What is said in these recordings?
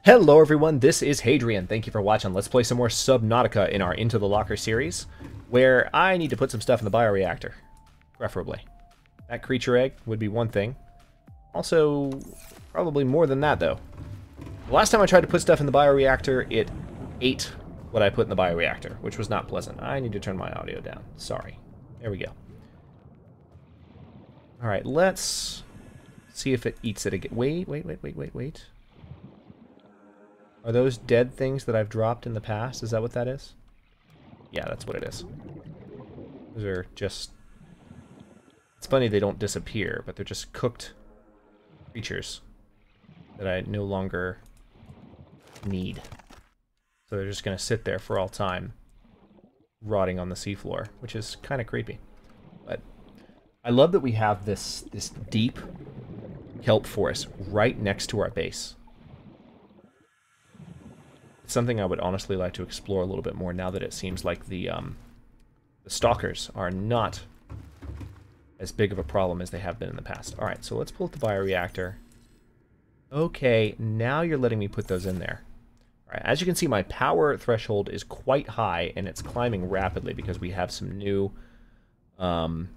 Hello everyone, this is Hadrian. Thank you for watching. Let's play some more Subnautica in our Into the Locker series, where I need to put some stuff in the bioreactor, preferably. That creature egg would be one thing. Also, probably more than that, though. The last time I tried to put stuff in the bioreactor, it ate what I put in the bioreactor, which was not pleasant. I need to turn my audio down. Sorry. There we go. Alright, let's see if it eats it again. Wait. Are those dead things that I've dropped in the past? Is that what that is? Yeah, that's what it is. Those are just... It's funny they don't disappear, but they're just cooked creatures that I no longer need. So they're just going to sit there for all time, rotting on the seafloor, which is kind of creepy. But I love that we have this deep kelp forest right next to our base. Something I would honestly like to explore a little bit more now that it seems like the stalkers are not as big of a problem as they have been in the past. Alright, so let's pull up the bioreactor. Okay, now you're letting me put those in there. Alright, as you can see, my power threshold is quite high, and it's climbing rapidly because we have some new solar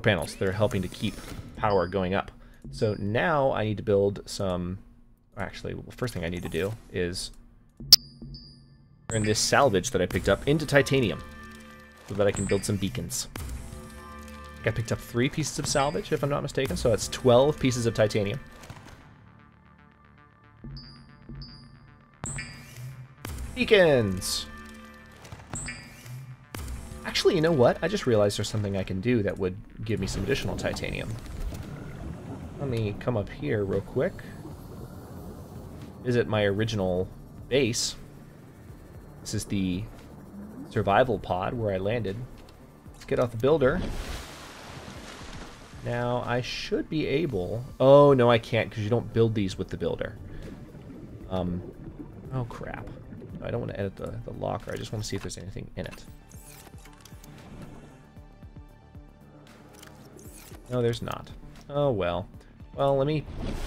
panels that are helping to keep power going up. So now I need to build some... Actually, the first thing I need to do is turn this salvage that I picked up into titanium so that I can build some beacons. I think I picked up 3 pieces of salvage, if I'm not mistaken, so that's 12 pieces of titanium. Beacons! Actually, you know what? I just realized there's something I can do that would give me some additional titanium. Let me come up here real quick. Visit my original base. This is the survival pod where I landed. Let's get off the builder. Now, I should be able... Oh, no, I can't, because you don't build these with the builder. Oh, crap. I don't want to edit the locker. I just want to see if there's anything in it. No, there's not. Oh, well. Well, let me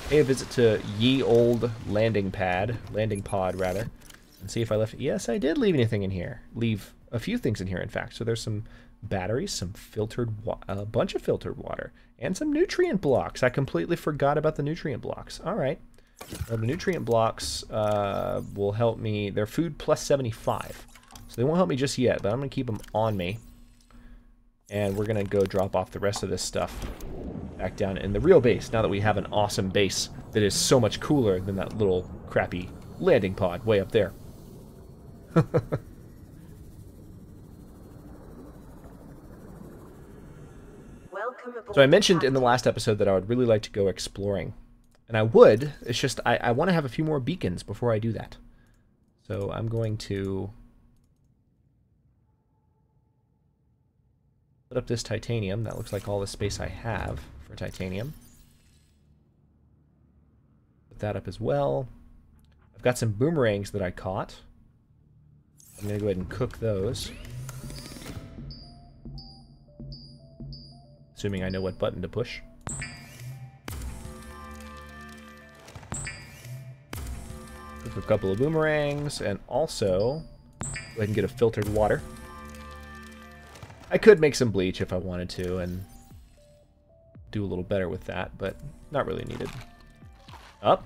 pay a visit to ye old landing pod, rather, and see if I left... Yes, I did leave anything in here. Leave a few things in here, in fact. So there's some batteries, some filtered a bunch of filtered water, and some nutrient blocks. I completely forgot about the nutrient blocks. All right. Well, the nutrient blocks will help me. They're food plus 75. So they won't help me just yet, but I'm going to keep them on me. And we're going to go drop off the rest of this stuff back down in the real base, now that we have an awesome base that is so much cooler than that little crappy landing pod way up there. So I mentioned in the last episode that I would really like to go exploring. And I would, it's just I want to have a few more beacons before I do that. So I'm going to put up this titanium. That looks like all the space I have for titanium. Put that up as well. I've got some boomerangs that I caught. I'm going to go ahead and cook those. Assuming I know what button to push. Cook a couple of boomerangs, and also go ahead and get a filtered water. I could make some bleach if I wanted to and do a little better with that, but not really needed. Up.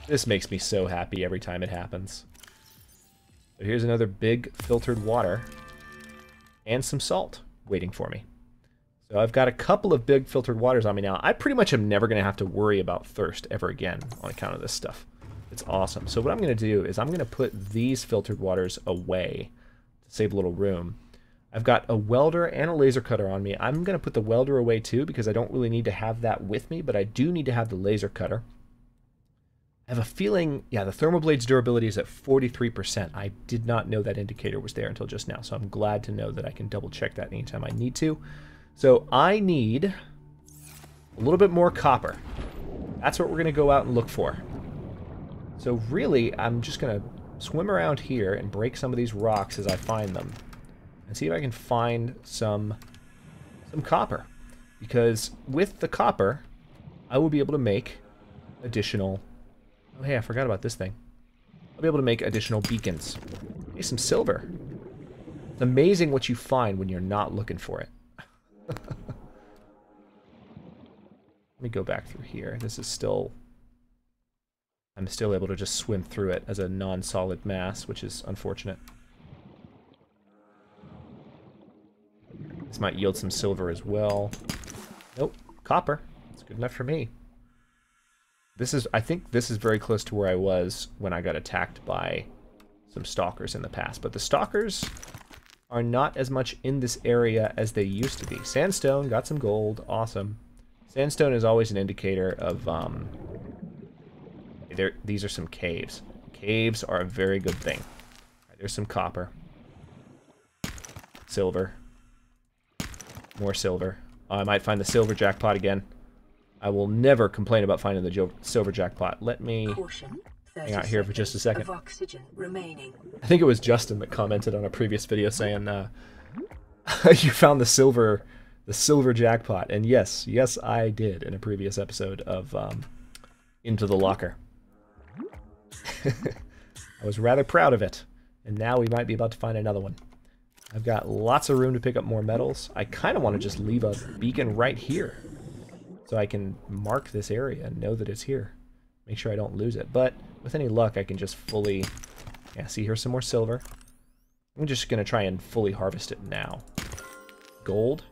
This makes me so happy every time it happens. So here's another big filtered water and some salt waiting for me. So I've got a couple of big filtered waters on me now. I pretty much am never going to have to worry about thirst ever again on account of this stuff. It's awesome. So what I'm going to do is I'm going to put these filtered waters away to save a little room. I've got a welder and a laser cutter on me. I'm going to put the welder away too because I don't really need to have that with me, but I do need to have the laser cutter. I have a feeling, yeah, the thermal blade's durability is at 43%. I did not know that indicator was there until just now, so I'm glad to know that I can double check that anytime I need to. So I need a little bit more copper. That's what we're going to go out and look for. So really, I'm just going to swim around here and break some of these rocks as I find them. And see if I can find some copper. because with the copper, I will be able to make additional... Oh, hey, I forgot about this thing. I'll be able to make additional beacons. Hey, some silver. It's amazing what you find when you're not looking for it. Let me go back through here. This is still... I'm still able to just swim through it as a non-solid mass, which is unfortunate. This might yield some silver as well. Nope, copper. It's good enough for me. This is, I think this is very close to where I was when I got attacked by some stalkers in the past. But the stalkers are not as much in this area as they used to be. Sandstone, got some gold, awesome. Sandstone is always an indicator of, these are some caves. Caves are a very good thing. Right, there's some copper. Silver. More silver. Oh, I might find the silver jackpot again. I will never complain about finding the silver jackpot. Let me hang out here for just a second. I think it was Justin that commented on a previous video saying, you found the silver jackpot. And yes, I did in a previous episode of Into the Locker. I was rather proud of it. And now we might be about to find another one. I've got lots of room to pick up more metals. I kind of want to just leave a beacon right here, so I can mark this area and know that it's here. Make sure I don't lose it. But with any luck, I can just fully... Yeah, see, here's some more silver. I'm just going to try and fully harvest it now. Gold?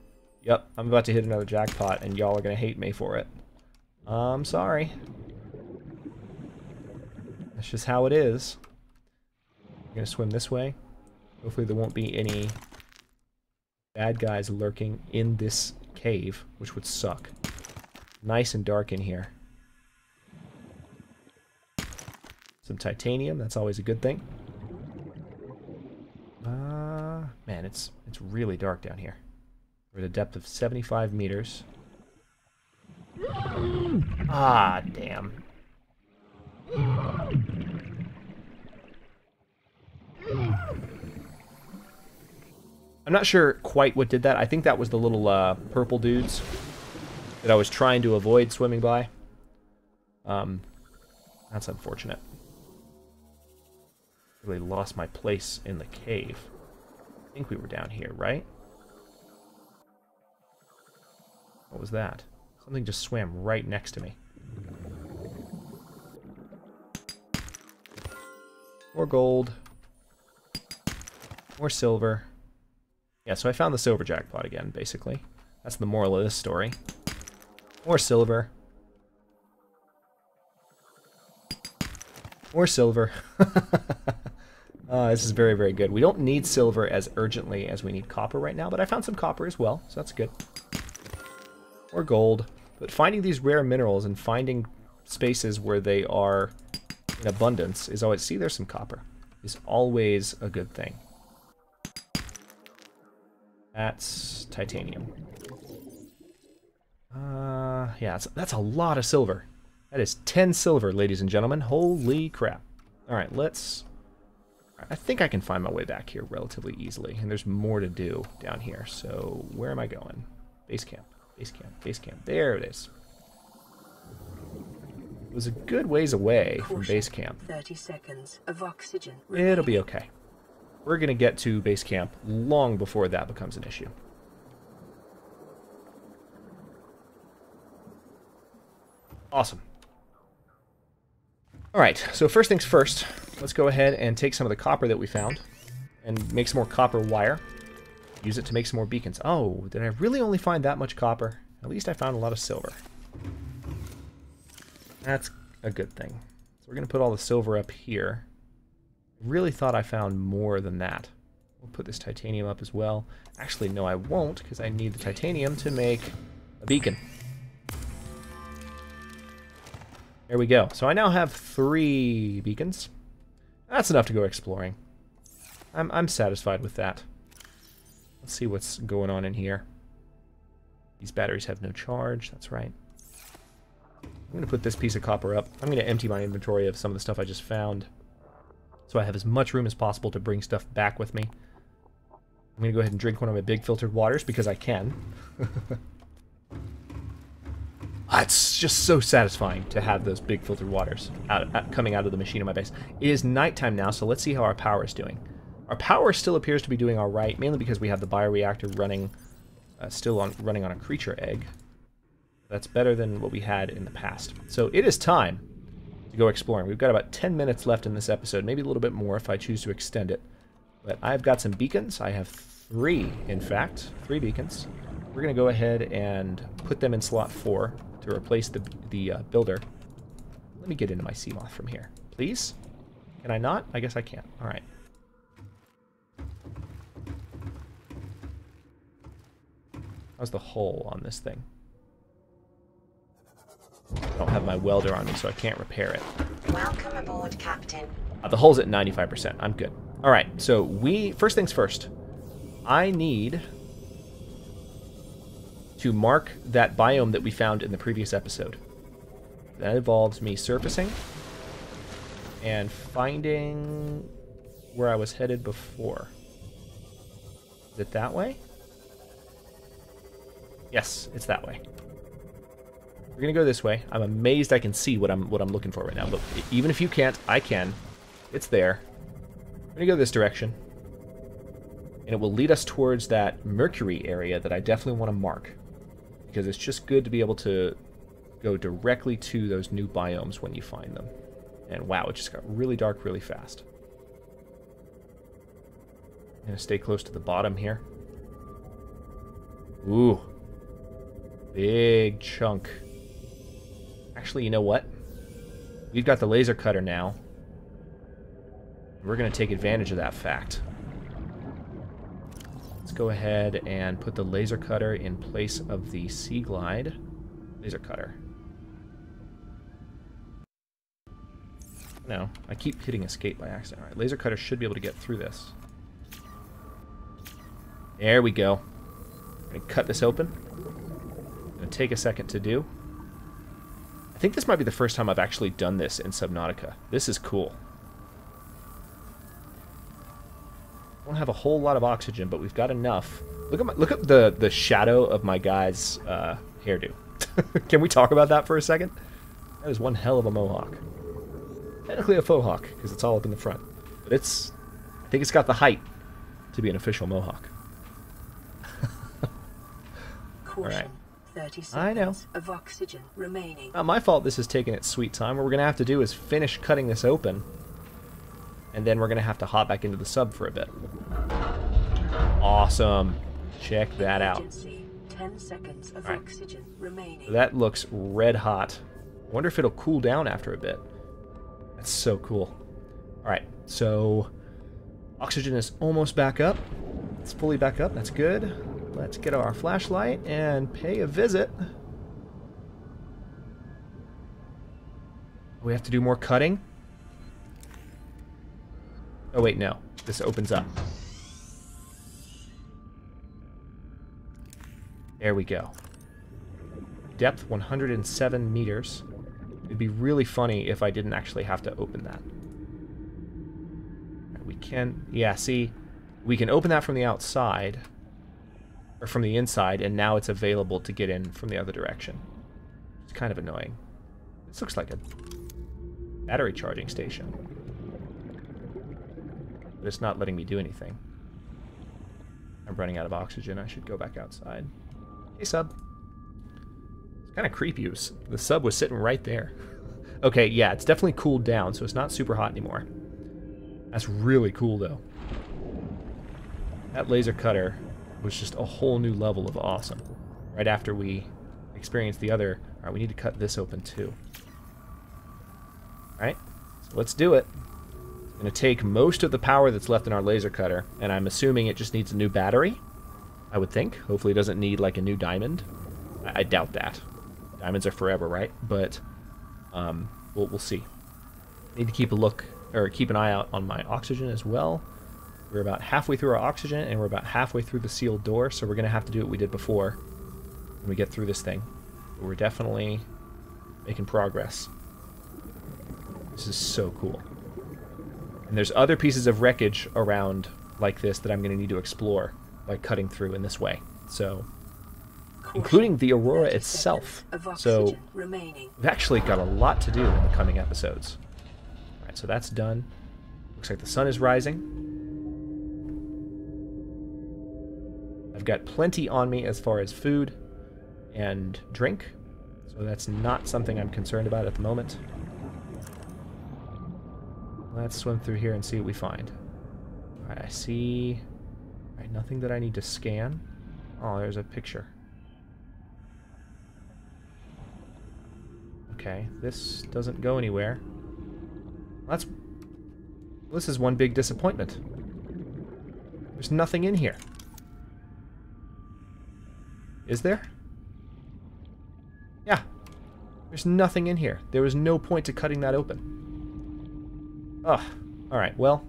Yep, I'm about to hit another jackpot, and y'all are going to hate me for it. I'm sorry. That's just how it is. I'm going to swim this way. Hopefully there won't be any bad guys lurking in this cave, which would suck. Nice and dark in here. Some titanium, that's always a good thing. Man, it's really dark down here. We're at a depth of 75 meters. Ah, damn. I'm not sure quite what did that. I think that was the little purple dudes that I was trying to avoid swimming by. That's unfortunate. Really lost my place in the cave. I think we were down here, right? What was that? Something just swam right next to me. More gold. More silver. Yeah, so I found the silver jackpot again, basically. That's the moral of this story. More silver. More silver. This is very, very good. We don't need silver as urgently as we need copper right now, but I found some copper as well, so that's good. More gold. But finding these rare minerals and finding spaces where they are in abundance is always... See, there's some copper. Is always a good thing. That's titanium. Yeah, that's a lot of silver. That is 10 silver, ladies and gentlemen. Holy crap. Alright, let's... I think I can find my way back here relatively easily. And there's more to do down here. So, where am I going? Base camp. Base camp. Base camp. There it is. It was a good ways away from base camp. 30 seconds of oxygen. It'll be okay. We're going to get to base camp long before that becomes an issue. Awesome. Alright, so first things first, let's go ahead and take some of the copper that we found and make some more copper wire. Use it to make some more beacons. Oh, did I really only find that much copper? At least I found a lot of silver. That's a good thing. So we're going to put all the silver up here. Really thought I found more than that. We'll put this titanium up as well. Actually, no, I won't, because I need the titanium to make a beacon. There we go. So I now have 3 beacons. That's enough to go exploring. I'm satisfied with that. Let's see what's going on in here. These batteries have no charge. That's right. I'm going to put this piece of copper up. I'm going to empty my inventory of some of the stuff I just found, so I have as much room as possible to bring stuff back with me. I'm going to go ahead and drink one of my big filtered waters because I can. It's just so satisfying to have those big filtered waters coming out of the machine in my base. It is nighttime now, so let's see how our power is doing. Our power still appears to be doing all right, mainly because we have the bioreactor running, running on a creature egg. That's better than what we had in the past. So it is time to go exploring. We've got about 10 minutes left in this episode, maybe a little bit more if I choose to extend it. But I've got some beacons. I have 3, in fact. 3 beacons. We're going to go ahead and put them in slot 4 to replace the builder. Let me get into my Seamoth from here, please. Can I not? I guess I can't. All right. How's the hull on this thing? I don't have my welder on me, so I can't repair it. Welcome aboard, Captain. The hull's at 95%. I'm good. All right, so first things first. I need to mark that biome that we found in the previous episode. That involves me surfacing and finding where I was headed before. Is it that way? Yes, it's that way. We're gonna go this way. I'm amazed I can see what I'm looking for right now, but even if you can't, I can. It's there. We're gonna go this direction, and it will lead us towards that Mercury area that I definitely want to mark, because it's just good to be able to go directly to those new biomes when you find them. And wow, it just got really dark really fast. I'm gonna stay close to the bottom here. Ooh. Big chunk. Actually, you know what? We've got the laser cutter now. We're going to take advantage of that fact. Let's go ahead and put the laser cutter in place of the Sea Glide laser cutter. No, I keep hitting escape by accident. All right, laser cutter should be able to get through this. There we go. I'm going to cut this open. Going to take a second to do. I think this might be the first time I've actually done this in Subnautica. This is cool. I don't have a whole lot of oxygen, but we've got enough. Look at the shadow of my guy's hairdo. Can we talk about that for a second? That is one hell of a mohawk. Technically a faux hawk, because it's all up in the front. But I think it's got the height to be an official mohawk. All right. 30 seconds I know. Of oxygen remaining. Not my fault this is taking its sweet time. What we're going to have to do is finish cutting this open, and then we're going to have to hop back into the sub for a bit. Awesome. Check that out. 10 seconds of oxygen remaining. That looks red hot. I wonder if it'll cool down after a bit. That's so cool. Alright, so oxygen is almost back up. It's fully back up. That's good. Let's get our flashlight and pay a visit. We have to do more cutting. Oh wait, no. This opens up. There we go. Depth 107 meters. It'd be really funny if I didn't actually have to open that. We can, yeah, see, we can open that from the outside, or from the inside, and now it's available to get in from the other direction. It's kind of annoying. This looks like a battery charging station. But it's not letting me do anything. I'm running out of oxygen. I should go back outside. Hey, sub. It's kind of creepy. The sub was sitting right there. Okay, yeah, it's definitely cooled down, so it's not super hot anymore. That's really cool, though. That laser cutter was just a whole new level of awesome. Right after we experienced the other... Alright, we need to cut this open, too. Alright, so let's do it. It's going to take most of the power that's left in our laser cutter, and I'm assuming it just needs a new battery, I would think. Hopefully it doesn't need, like, a new diamond. I doubt that. Diamonds are forever, right? But, we'll see. Need to keep an eye out on my oxygen as well. We're about halfway through our oxygen, and we're about halfway through the sealed door, so we're going to have to do what we did before when we get through this thing. But we're definitely making progress. This is so cool. And there's other pieces of wreckage around like this that I'm going to need to explore by cutting through in this way. So including the Aurora itself. So remaining. we've actually got a lot to do in the coming episodes. All right, so that's done. Looks like the sun is rising. I've got plenty on me as far as food and drink, so that's not something I'm concerned about at the moment. Let's swim through here and see what we find. Alright, I see... Alright, nothing that I need to scan. Oh, there's a picture. Okay, this doesn't go anywhere. This is one big disappointment. There's nothing in here. Is there? Yeah. There's nothing in here. There was no point to cutting that open. Ugh. Alright, well.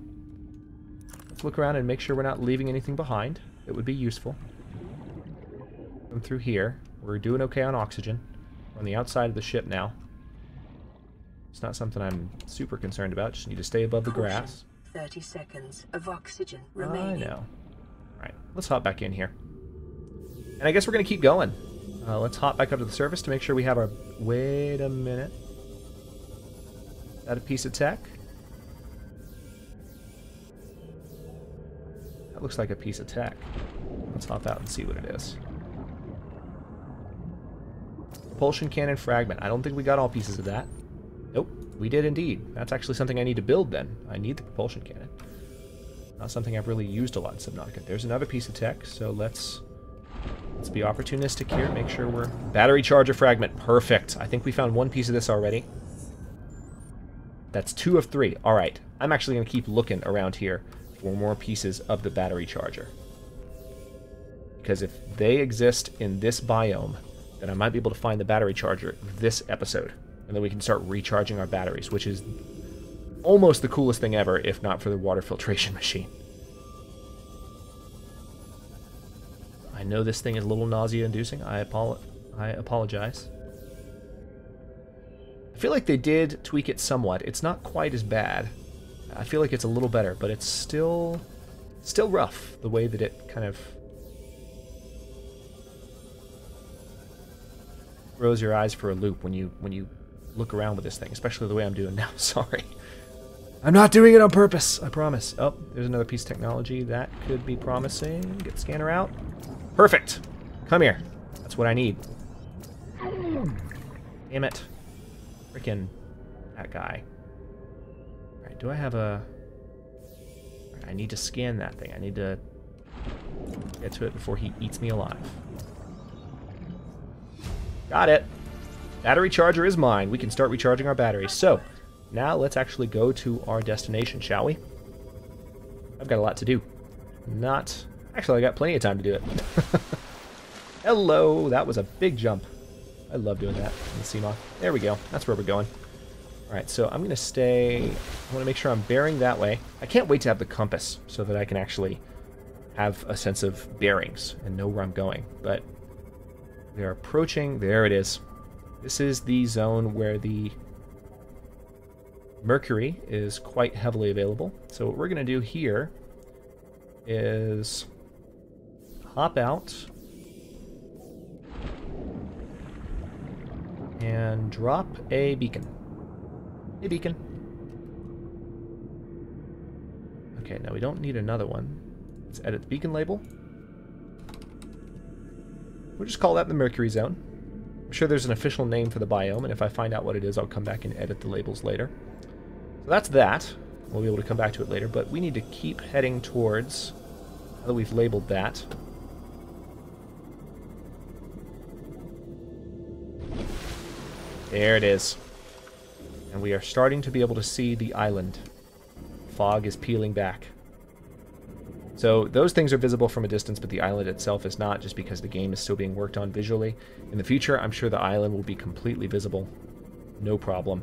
Let's look around and make sure we're not leaving anything behind. It would be useful. Come through here. We're doing okay on oxygen. We're on the outside of the ship now. It's not something I'm super concerned about. Just need to stay above the grass. 30 seconds of oxygen remaining. I know. Alright, let's hop back in here. And I guess we're going to keep going. Let's hop back up to the surface to make sure we have our... Wait a minute. Is that a piece of tech? That looks like a piece of tech. Let's hop out and see what it is. Propulsion cannon fragment. I don't think we got all pieces of that. Nope, we did indeed. That's actually something I need to build then. I need the propulsion cannon. Not something I've really used a lot in Subnautica. There's another piece of tech, so let's be opportunistic here. Make sure we're... Battery charger fragment. Perfect. I think we found one piece of this already. That's 2 of 3. Alright. I'm actually going to keep looking around here for more pieces of the battery charger. Because if they exist in this biome, then I might be able to find the battery charger this episode. And then we can start recharging our batteries, which is almost the coolest thing ever, if not for the water filtration machine. I know this thing is a little nausea-inducing. I apologize. I feel like they did tweak it somewhat. It's not quite as bad. I feel like it's a little better, but it's still rough, the way that it kind of throws your eyes for a loop when you look around with this thing, especially the way I'm doing now. Sorry. I'm not doing it on purpose, I promise. Oh, there's another piece of technology. That could be promising. Get the scanner out. Perfect. Come here. That's what I need. Damn it. Frickin' that guy. Alright, do I have a... I need to scan that thing. I need to get to it before he eats me alive. Got it. Battery charger is mine. We can start recharging our batteries. So, now let's actually go to our destination, shall we? I've got a lot to do. Not... Actually, I got plenty of time to do it. Hello! That was a big jump. I love doing that in the Seamoth. There we go. That's where we're going. Alright, so I'm going to stay... I want to make sure I'm bearing that way. I can't wait to have the compass so that I can actually have a sense of bearings and know where I'm going. But we are approaching... There it is. This is the zone where the mercury is quite heavily available. So what we're going to do here is hop out and drop a beacon. Hey, beacon. Okay, now we don't need another one. Let's edit the beacon label. We'll just call that the Mercury Zone. I'm sure there's an official name for the biome, and if I find out what it is, I'll come back and edit the labels later. So that's that. We'll be able to come back to it later, but we need to keep heading towards... Now that we've labeled that. There it is. And we are starting to be able to see the island. Fog is peeling back. So those things are visible from a distance, but the island itself is not, just because the game is still being worked on visually. In the future, I'm sure the island will be completely visible. No problem.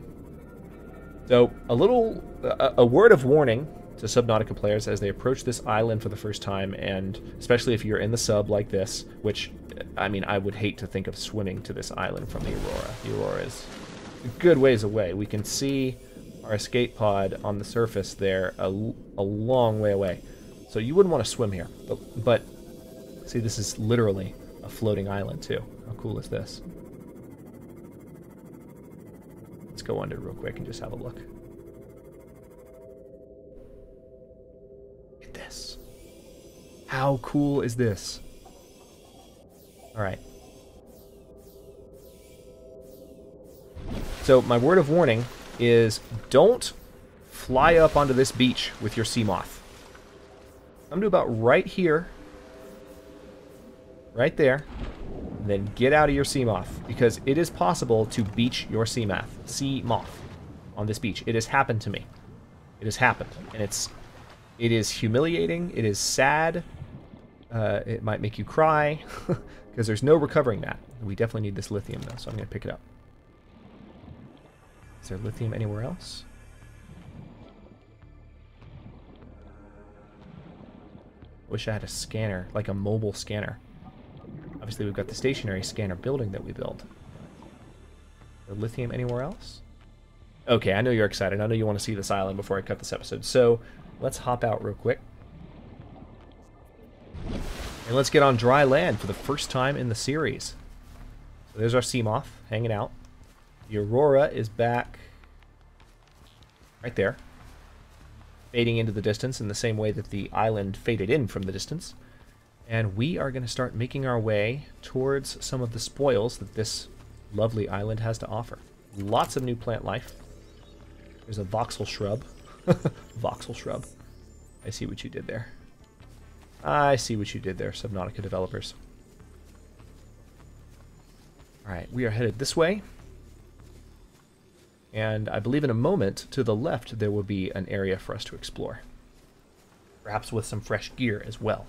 So a word of warning to Subnautica players as they approach this island for the first time, and especially if you're in the sub like this, which, I mean, I would hate to think of swimming to this island from the Aurora. The Aurora is a good ways away. We can see our escape pod on the surface there a long way away. So you wouldn't want to swim here. But see, this is literally a floating island too. How cool is this? Let's go under real quick and just have a look. Look at this. How cool is this? Alright. So my word of warning is don't fly up onto this beach with your sea moth. I'm to about right here. Right there. And then get out of your sea moth, because it is possible to beach your sea moth on this beach. It has happened to me. It has happened, and it is humiliating. It is sad. It might make you cry, because there's no recovering that. We definitely need this lithium though, so I'm going to pick it up. Is there lithium anywhere else? Wish I had a scanner, like a mobile scanner. Obviously, we've got the stationary scanner building that we built. The lithium anywhere else? Okay, I know you're excited. I know you want to see this island before I cut this episode. So, let's hop out real quick. And let's get on dry land for the first time in the series. So there's our sea moth hanging out. The Aurora is back right there, fading into the distance in the same way that the island faded in from the distance. And we are going to start making our way towards some of the spoils that this lovely island has to offer. Lots of new plant life. There's a voxel shrub. Voxel shrub. I see what you did there. I see what you did there, Subnautica developers. Alright, we are headed this way. And I believe in a moment, to the left, there will be an area for us to explore. Perhaps with some fresh gear as well.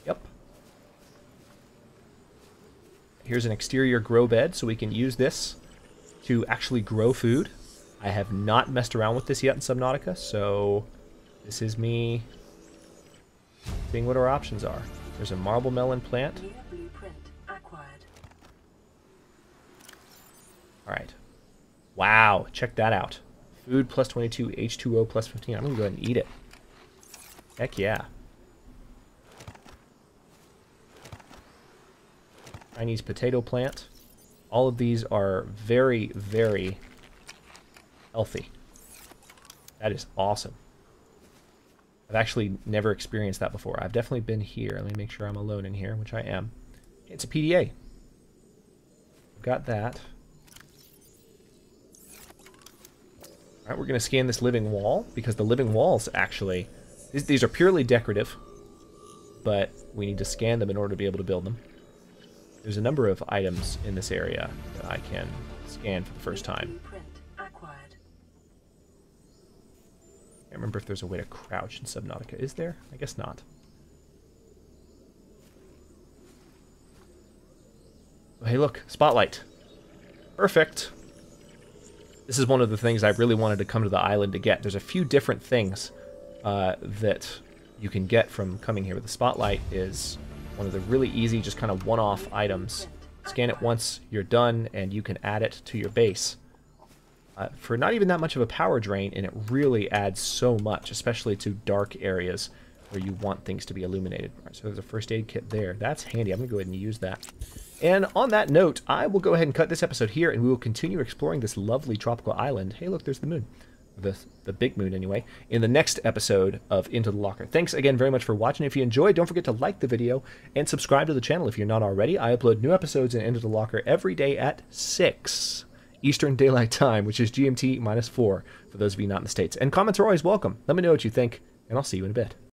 Yep. Here's an exterior grow bed, so we can use this to actually grow food. I have not messed around with this yet in Subnautica, so this is me seeing what our options are. There's a marble melon plant. Alright. Wow, check that out. Food plus 22, H2O plus 15. I'm going to go ahead and eat it. Heck yeah. Chinese potato plant. All of these are very, very healthy. That is awesome. I've actually never experienced that before. I've definitely been here. Let me make sure I'm alone in here, which I am. It's a PDA. I've got that. Alright, we're going to scan this living wall, because the living walls actually... These are purely decorative, but we need to scan them in order to be able to build them. There's a number of items in this area that I can scan for the first time. I can't remember if there's a way to crouch in Subnautica. Is there? I guess not. Oh, hey, look. Spotlight. Perfect. This is one of the things I really wanted to come to the island to get. There's a few different things that you can get from coming here. But the spotlight is one of the really easy, just kind of one-off items. Scan it once, you're done, and you can add it to your base. For not even that much of a power drain, and it really adds so much, especially to dark areas where you want things to be illuminated. All right, so there's a first aid kit there. That's handy. I'm going to go ahead and use that. And on that note, I will go ahead and cut this episode here, and we will continue exploring this lovely tropical island. Hey, look, there's the moon. The big moon, anyway, in the next episode of Into the Locker. Thanks again very much for watching. If you enjoyed, don't forget to like the video and subscribe to the channel if you're not already. I upload new episodes in Into the Locker every day at 6 Eastern Daylight Time, which is GMT -4 for those of you not in the States. And comments are always welcome. Let me know what you think, and I'll see you in a bit.